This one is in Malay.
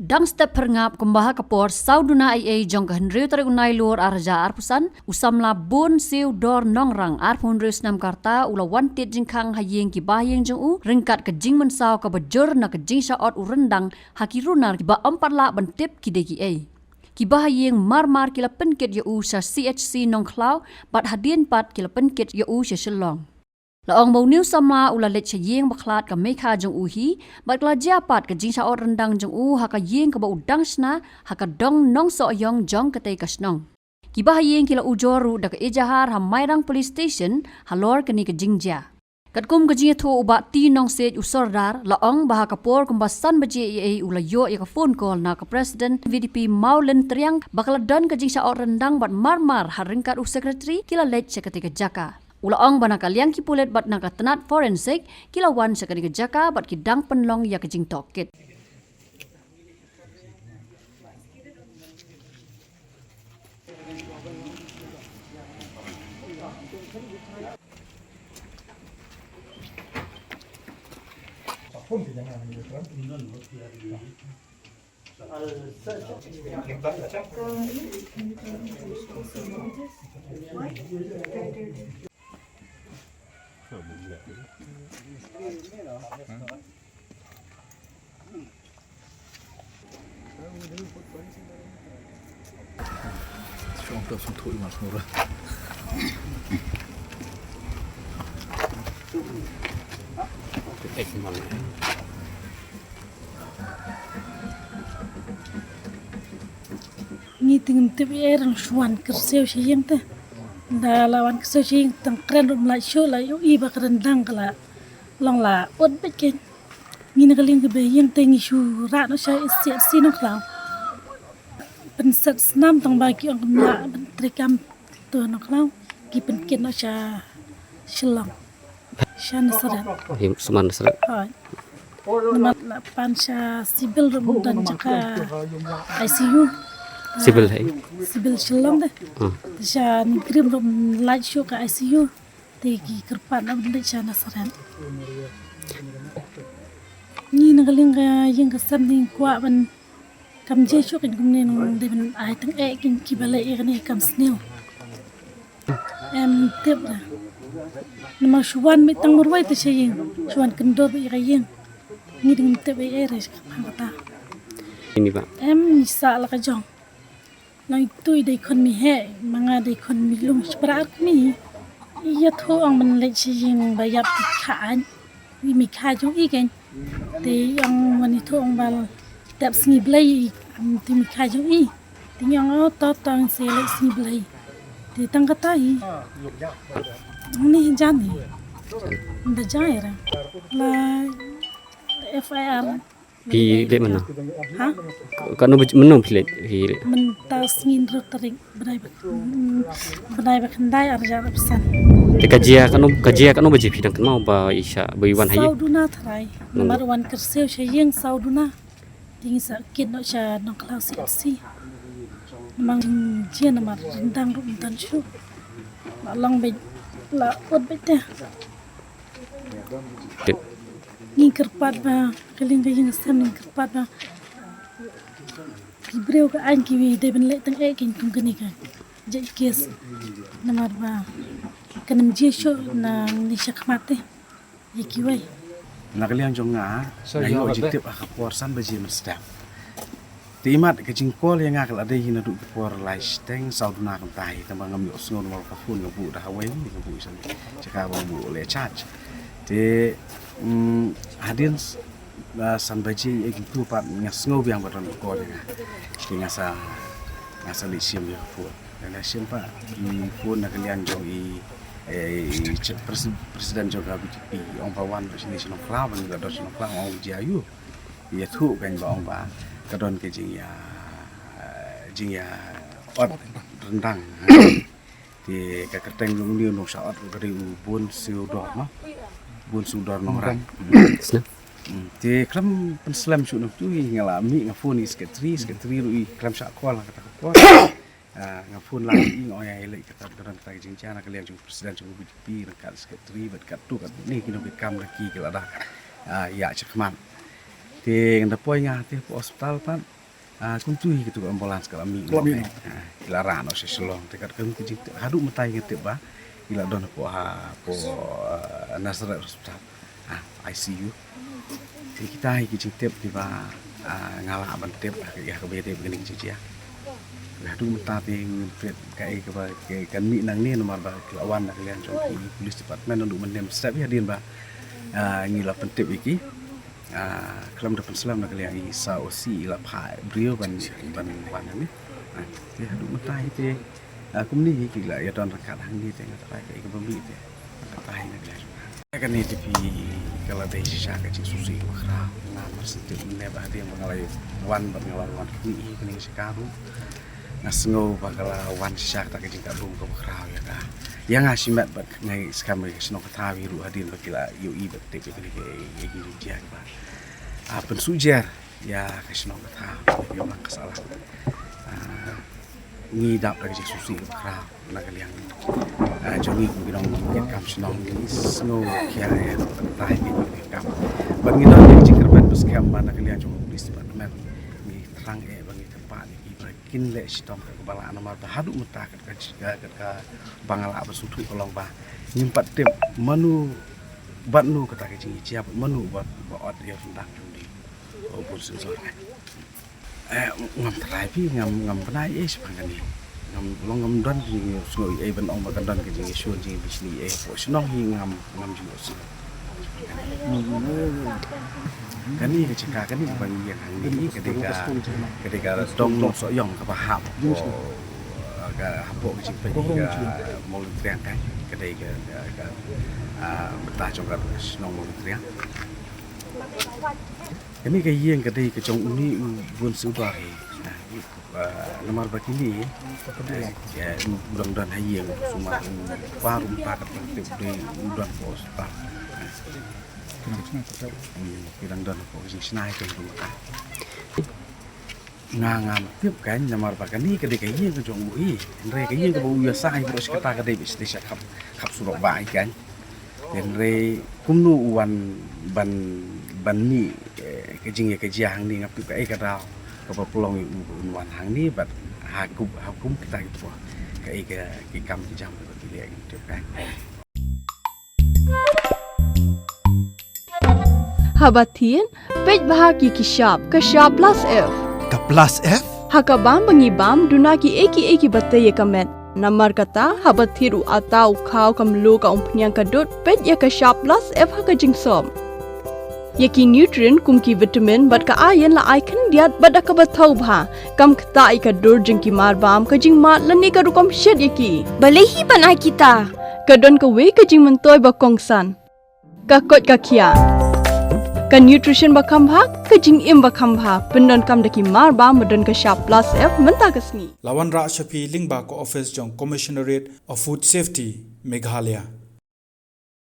Dang step perngap kembah kapor sauduna IA jong kehenriu tarik unai luar arja arpusan usamla bon siu dor nongrang arpunrius nam karta ula wantit jingkang hayeng ki bahyeng jong u ringkat ke jing mensau ke bejur na ke jing syaot u rendang hakirunar ki ba empat la bentip ki degi a. Ki bahyeng mar kila penkit ya u sa CHC nongklau bat hadien pat kila penkit ya u sa shelong. Laong mau niu sama ula let yeng baklat ka mekha jong uhi bat kala japat ka jing sa rendang jong u haka yeng ka ba udang sna haka dong nong so yong jong ka tei kasnong kibah yeng kila ujoru da ka ejahar ha mairang police station halor ka ni ka jingja katkum ka jing thu uba ti nong sej usordar laong bah ka por kumbasan baje e ula yo ya ka phone call na ka president VDP Maulen Triang bakala don ka jing sa rendang bat mar haringkat u secretary kila let ka tei ka jaka Ulaong bana kaliang kipulet bat naka tenat forensik kilawan sekali kejaka bat kidang penlong ya kejing tokit. Untuk sentuh mas murah. Ni tingin tibi erang shuan kerseu siyeng teh. Da lawan kerseu siyeng tang keren rum la show la yu iba kerendang kala long la ot beken. Ni nagaling ke bayeng tengi shu ra no shay siap sinok la. Pensat senam tang bagi ang kemla bentrikam tu nok lau ki penkin no sha shelong. Shan sarat. Seman seret. Hai. Nama la pansha sibil rum dan jaka ICU. Sibil hai. Sibil shelong deh. Sha ni krim rum light show ka ICU. Tegi kerpan am dek sha nasaran. Ni nagaling ka yang kesam ni kwa ban kam je show kan kumne nong de ban ai tang e kin ki bale e kan kam snail. Em tip lah. Nama shuan mi tang murwai te shayeng. Shuan kendor bi kayeng. Ni dengan tip e res kata. Ini Pak. Em isa la ka jong. Lang tu dei kon mi he manga dei kon mi lung sprat mi. Iya thu ang man le shayeng bayap ti khaan. Wi mi kha jong i ken. Te yang mani thu ang bal tap sni blai ti mi kha jong i. Ti yang o to tang se le sni blai. Ti tang kata hi. Ni jani. Nda jaira. La FIR. Pi le mana? Ha? Kanu menung pi le pi. Mentas ngin rotering benai bakandai arja pesan. Kajia kanu baje pi dang mau ba isya bayiwan haye. Sauduna tharai. Nomor 1 kerseu shayeng sauduna. Ting sa kit no sha nong klau si. Mang jien nomor rendang rum tan shu. Long be la ot be teh. Ni kerpat ba keling kayeng sam ni kerpat ba. Kibreu ka an ki de ben le tang e kin kum kani ka. Je kes nomor ba. Kanam je sho na ni shakmate. Yikiwai. Nakaliang jong nga, ngayon objektif akapor san baji mestap. Timat ke jingkol yang ngakal ada hina duk por lais teng sauduna kan tai tambang ngam yos ngon wal kafun ngabu dah hawen ngabu san. Caka babu le charge. Te hadin san baji ek tu pat ngas ngau biang badan ko le. Ki ngasa li sim ya fu. La sim pa fu nakaliang jong i Presiden juga BTP orang pawan national club juga national club orang jayu ya tu kan bang ba kadon ke jing ya ot rendang di ka keteng jong ni no saat dari bun sudor no bun sudor nongran di kram penslam su no tu ngalami ngafuni sekretari ru kram sakol kata ko ngapun lagi ngoyai lek kata kadang kata jingja nak liang jung presiden jung BTP dekat sekretari dekat tu kat ni kino bekam lagi kalau dah ya cekman ti ngada poi ngati hospital pan kun tu gitu ambulans kalau mi ila rano se selong tekat kan kejing hadu metai ngetep ba ila don po Nazareth hospital ICU jadi kita kejing tep di ba ngala ban tep ya ke bete begini kejing ya hadu metai pet kai ke ba kan mi nang ni nomor ba lawan nak lian jong polis department untuk menem step ya din ba ngila pentep iki kelam depan selam nak lihat isa osi ila pai brio ban ni dia hadu metai te kumni gila ya don rakat hang ni te ngata kai ke bambi te tai nak lihat kan ni tipi kalau dai sisa ka ci susi khra na marsiti ne ba dia mengalai wan ni kini sekaru ngasngo bakala wan sisa ta ke jingka bung ko khra ya ka yang asimat bat ngai skam ke sno ka tawi ru hadin bakila yu i bat te ke ke dia ba pensujar ya kesno kata yang kesalah ngidap lagi susi kra nak liang jongi ngidong kam senong ni snow kia ya tai ni kam bang ngidong ni cikar ban bus kam nak liang jong polis department ni terang bagi tempat ni bakin le sitom ke kepala nomor hadu muta ke bangala besutu kolong ba nyimpat tip manu batnu kata ke jingi siap manu buat ot dia tentang opor sensor ngam terapi ngam penai sepanjang ni ngam long don jingi sui ben ong makan don ke jingi sure jingi bisni po senong hi ngam juga sih kan ni kecika kan ni bagi yang ini ketika dong long soyong ke paham ke hapok kecik pergi ke mulut triang kan ketika betah congkat senong mulut triang ini kayak kedai kecong uni bun sudari nomor begini ya mudah-mudahan hayang semua warung pakat tip di udan pos tak kira dan pos sinai ke rumah ngangam tip kan nomor begini kedai kayak kecong ui re kayak ke bau biasa ai terus kata kedai bisnis kap Surabaya kan dan re kumnu uan ban ni kejing hang ni ngapi ka kadal ka pelong unwan hang ni bat hakum kita gitu ka kam jam betul ya gitu kan Habatin pej bahagi kishab plus F ka plus F hakabam bangibam dunaki eki batay kamet namar kata habathiru atau khaw kamlu ka umpnyang kadut pej ya kishab plus F hakajing som Yaki nutrient kumki vitamin bat ka ayan la icon diat bat ka bathau bha kam khta ka dur jingki mar bam ka jing mat lani ka rukom shed yaki balehi banai kita ka don ka we ka jing mentoy ba kongsan ka kot ka khia ka nutrition ba kham bha ka jing im ba kham bha pendon kam daki mar bam modon ka sharp plus F menta kasni Lawan Ra Shafi Lingba ko office jong Commissionerate of Food Safety Meghalaya